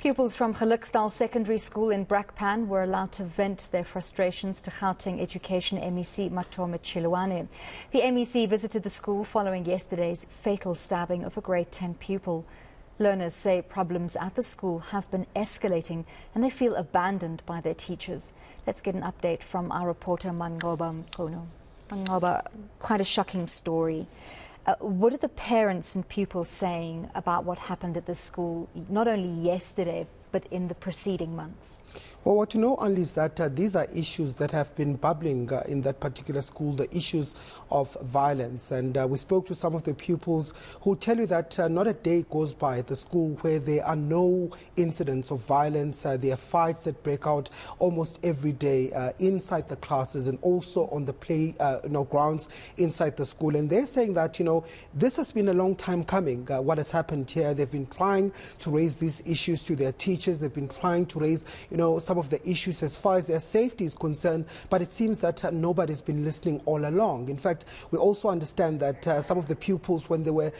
Pupils from Geluksdal Secondary School in Brakpan were allowed to vent their frustrations to Gauteng Education MEC Matome Chiloane. The MEC visited the school following yesterday's fatal stabbing of a grade 10 pupil. Learners say problems at the school have been escalating and they feel abandoned by their teachers. Let's get an update from our reporter Manqoba Mchunu. Manqoba, quite a shocking story. What are the parents and pupils saying about what happened at the school, not only yesterday, but in the preceding months? Well, what you know, Andy, is that these are issues that have been bubbling in that particular school, the issues of violence. And we spoke to some of the pupils who tell you that not a day goes by at the school where there are no incidents of violence. There are fights that break out almost every day inside the classes and also on the play grounds inside the school. And they're saying that, this has been a long time coming. What has happened here, they've been trying to raise these issues to their teachers. They've been trying to raise, some of the issues as far as their safety is concerned, but it seems that nobody's been listening all along. In fact, we also understand that some of the pupils, when they were,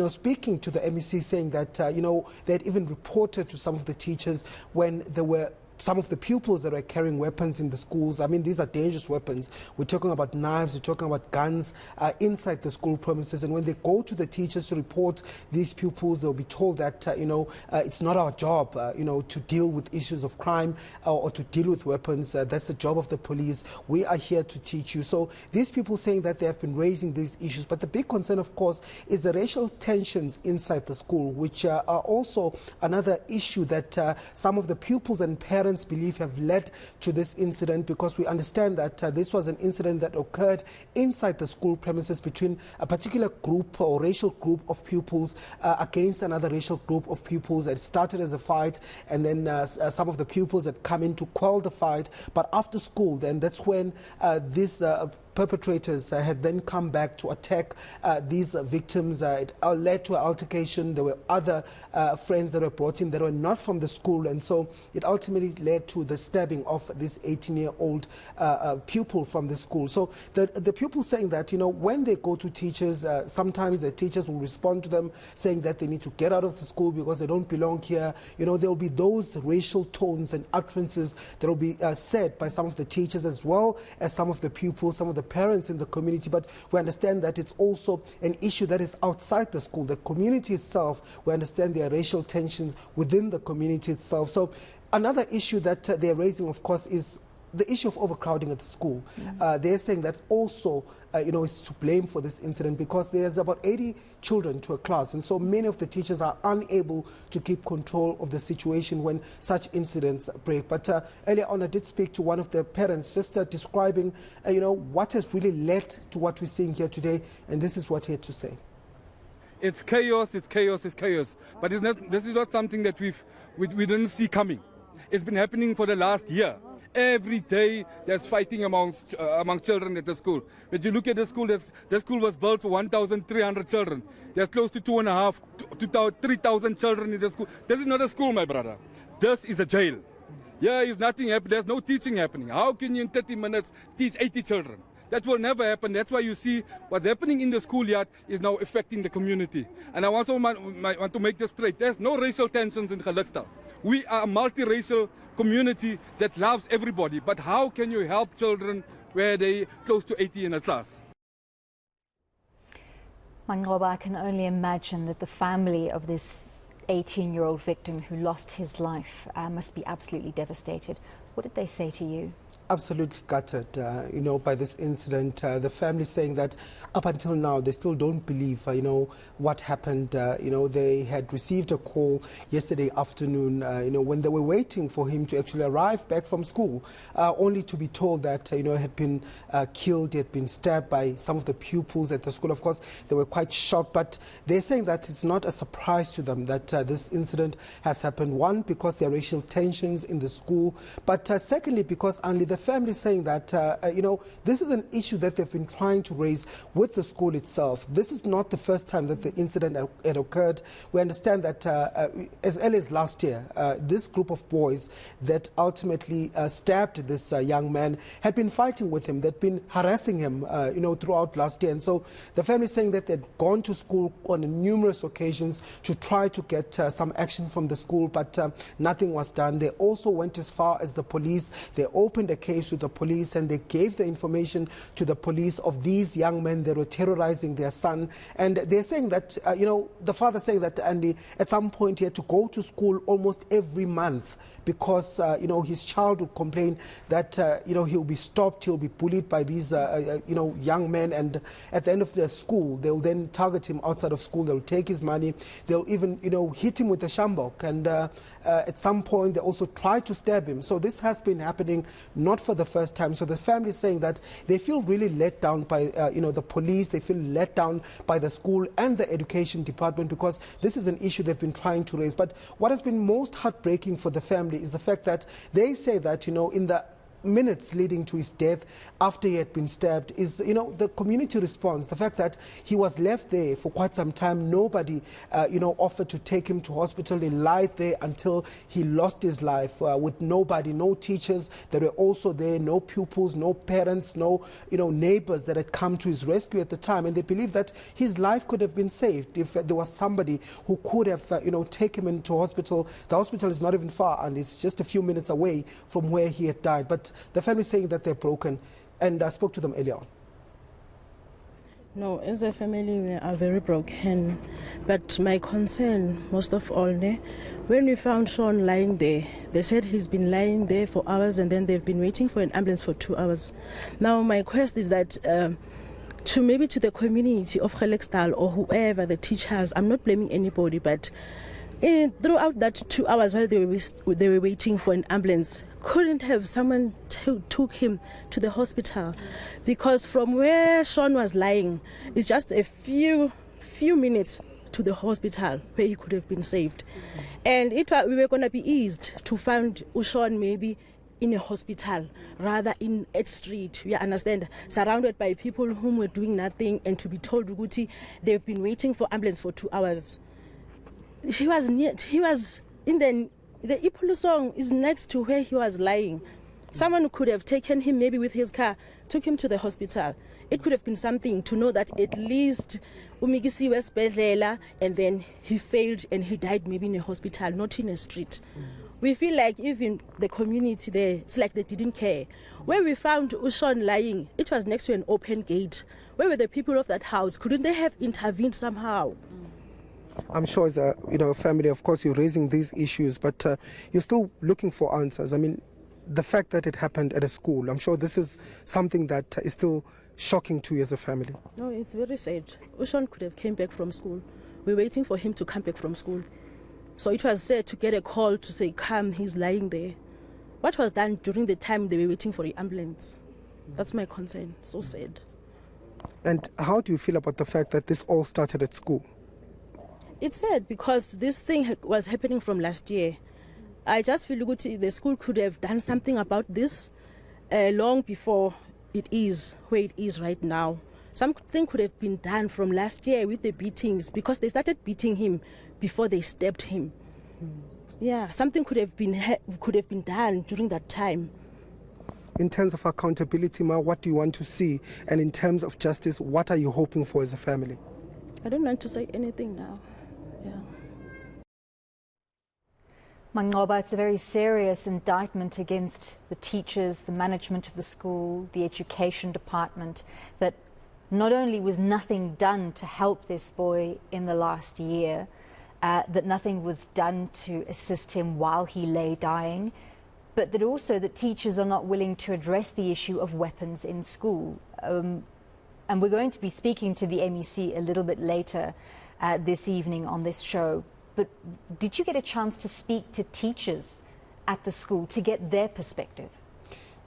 speaking to the MEC, saying that, they had even reported to some of the teachers when there were some of the pupils that were carrying weapons in the schools. I mean, these are dangerous weapons. We're talking about knives, we're talking about guns inside the school premises. And when they go to the teachers to report these pupils, they'll be told that, it's not our job, to deal with issues of crime or to deal with weapons. That's the job of the police. We are here to teach you. So these people saying that they have been raising these issues. But the big concern, of course, is the racial tensions inside the school, which are also another issue that some of the pupils and parents believe have led to this incident, because we understand that this was an incident that occurred inside the school premises between a particular group or racial group of pupils against another racial group of pupils. It started as a fight, and then some of the pupils had come in to quell the fight, but after school, then that's when these perpetrators had then come back to attack these victims. It led to an altercation. There were other friends that were brought in that were not from the school, and so it ultimately led to the stabbing of this 18-year-old pupil from the school. So the pupils saying that, when they go to teachers, sometimes the teachers will respond to them saying that they need to get out of the school because they don't belong here. There will be those racial tones and utterances that will be said by some of the teachers as well as some of the pupils, some of the parents in the community. But we understand that it's also an issue that is outside the school, the community itself. We understand there are racial tensions within the community itself. So another issue that they're raising, of course, is the issue of overcrowding at the school. They're saying that also is to blame for this incident, because there's about 80 children to a class, and so many of the teachers are unable to keep control of the situation when such incidents break. But earlier on, I did speak to one of the parents, just describing what has really led to what we're seeing here today, and this is what he had to say. It's chaos, it's chaos, it's chaos. But this is not something that we didn't see coming. It's been happening for the last year. Every day there's fighting amongst children at the school. But you look at the school, the school was built for 1,300 children. There's close to 3,000 children in the school. This is not a school, my brother. This is a jail. Here is nothing happening. There's no teaching happening. How can you in 30 minutes teach 80 children? That will never happen. That's why you see what's happening in the schoolyard is now affecting the community. And I also want to make this straight. There's no racial tensions in Geluksdal. We are a multiracial community that loves everybody. But how can you help children where they close to 80 in a class? Manqoba, I can only imagine that the family of this 18-year-old victim who lost his life must be absolutely devastated. What did they say to you? Absolutely gutted, by this incident. The family saying that up until now they still don't believe, what happened. They had received a call yesterday afternoon, when they were waiting for him to actually arrive back from school, only to be told that, he had been killed, he had been stabbed by some of the pupils at the school. Of course, they were quite shocked, but they're saying that it's not a surprise to them that this incident has happened. One, because there are racial tensions in the school, but secondly, because only the family saying that, this is an issue that they've been trying to raise with the school itself. This is not the first time that the incident had occurred. We understand that as early as last year, this group of boys that ultimately stabbed this young man had been fighting with him, they'd been harassing him, throughout last year. And so the family saying that they'd gone to school on numerous occasions to try to get get some action from the school, but nothing was done. They also went as far as the police. They opened a case with the police, and they gave the information to the police of these young men that were terrorizing their son. And they're saying that, the father saying that Andy, at some point he had to go to school almost every month because, his child would complain that, he'll be stopped, he'll be bullied by these, young men. And at the end of the school, they'll then target him outside of school. They'll take his money. They'll even, hit him with a shambok. And at some point, they also try to stab him. So this has been happening not for the first time. So the family is saying that they feel really let down by, the police. They feel let down by the school and the education department because this is an issue they've been trying to raise. But what has been most heartbreaking for the family is the fact that they say that, in the minutes leading to his death after he had been stabbed is, the community response, the fact that he was left there for quite some time. Nobody, offered to take him to hospital. He lied there until he lost his life with nobody, no teachers that were also there, no pupils, no parents, no, neighbors that had come to his rescue at the time. And they believe that his life could have been saved if there was somebody who could have, taken him into hospital. The hospital is not even far, and it's just a few minutes away from where he had died. But the family is saying that they're broken, and I spoke to them earlier on. No, as a family, we are very broken. But my concern, most of all, when we found Sean lying there, they said he's been lying there for hours, and then they've been waiting for an ambulance for 2 hours. Now, my quest is that to the community of Geluksdal or whoever, the teachers, I'm not blaming anybody, but throughout that 2 hours while they were waiting for an ambulance, couldn't have someone took him to the hospital, because from where Sean was lying is just a few minutes to the hospital where he could have been saved. And we were going to be eased to find Sean maybe in a hospital rather in a street, you understand, surrounded by people whom were doing nothing, and to be told Uguti they've been waiting for ambulance for 2 hours. He was in the Ipulu song is next to where he was lying. Someone could have taken him maybe with his car, took him to the hospital. It could have been something to know that at least Umigisi was bedlela, and then he failed and he died maybe in a hospital, not in a street. We feel like even the community there, it's like they didn't care. Where we found Ushan lying, it was next to an open gate. Where were the people of that house? Couldn't they have intervened somehow? I'm sure as a family, of course, you're raising these issues, but you're still looking for answers. I mean, the fact that it happened at a school, I'm sure this is something that is still shocking to you as a family. No, it's very sad. Ushan could have came back from school. We're waiting for him to come back from school. So it was said to get a call to say, come, he's lying there. What was done during the time they were waiting for the ambulance? That's my concern. So sad. And how do you feel about the fact that this all started at school? It's sad because this thing was happening from last year. I just feel good the school could have done something about this long before it is where it is right now. Something could have been done from last year with the beatings, because they started beating him before they stabbed him. Yeah, something could have been done during that time. In terms of accountability, Ma, what do you want to see? And in terms of justice, what are you hoping for as a family? I don't want to say anything now. Yeah. Manqoba, it's a very serious indictment against the teachers, the management of the school, the education department, that not only was nothing done to help this boy in the last year, that nothing was done to assist him while he lay dying, but that also that teachers are not willing to address the issue of weapons in school. And we're going to be speaking to the MEC a little bit later this evening on this show. But did you get a chance to speak to teachers at the school to get their perspective?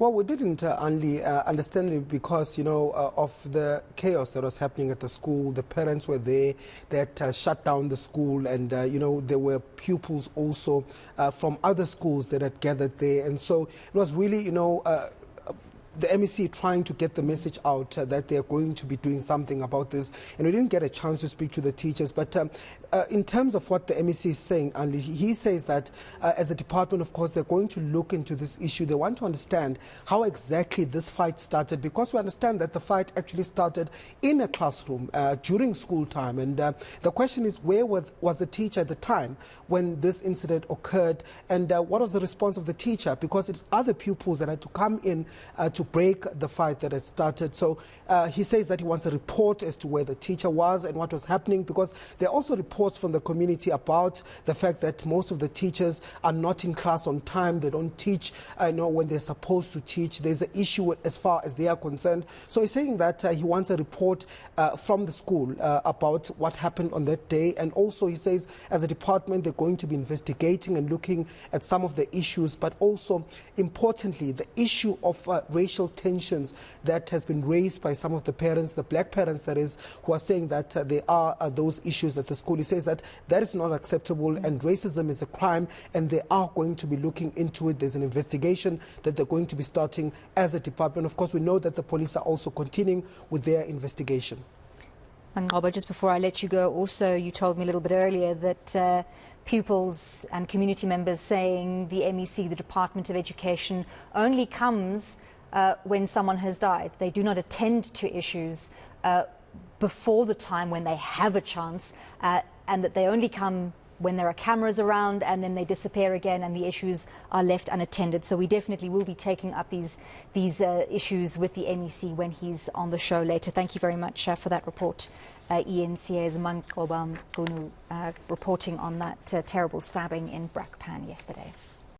Well, we didn't, understandably, because, of the chaos that was happening at the school. The parents were there that shut down the school, and, there were pupils also from other schools that had gathered there. And so it was really, the MEC trying to get the message out that they're going to be doing something about this, and we didn't get a chance to speak to the teachers. But in terms of what the MEC is saying, and he says that as a department, of course, they're going to look into this issue. They want to understand how exactly this fight started, because we understand that the fight actually started in a classroom during school time. And the question is, where was the teacher at the time when this incident occurred, and what was the response of the teacher? Because it's other pupils that had to come in to break the fight that had started. So he says that he wants a report as to where the teacher was and what was happening, because there are also reports from the community about the fact that most of the teachers are not in class on time. They don't teach when they're supposed to teach. There's an issue as far as they are concerned. So he's saying that he wants a report from the school about what happened on that day. And also he says, as a department, they're going to be investigating and looking at some of the issues, but also importantly, the issue of racial tensions that has been raised by some of the parents, the black parents that is, who are saying that there are those issues at the school. He says that that is not acceptable and racism is a crime, and they are going to be looking into it. There's an investigation that they're going to be starting as a department. Of course, we know that the police are also continuing with their investigation. Manqoba, just before I let you go, also you told me a little bit earlier that pupils and community members saying the MEC, the Department of Education, only comes when someone has died. They do not attend to issues before the time when they have a chance, and that they only come when there are cameras around, and then they disappear again and the issues are left unattended. So we definitely will be taking up these issues with the MEC when he's on the show later. Thank you very much for that report. eNCA's Manqoba Mchunu reporting on that terrible stabbing in Brakpan yesterday.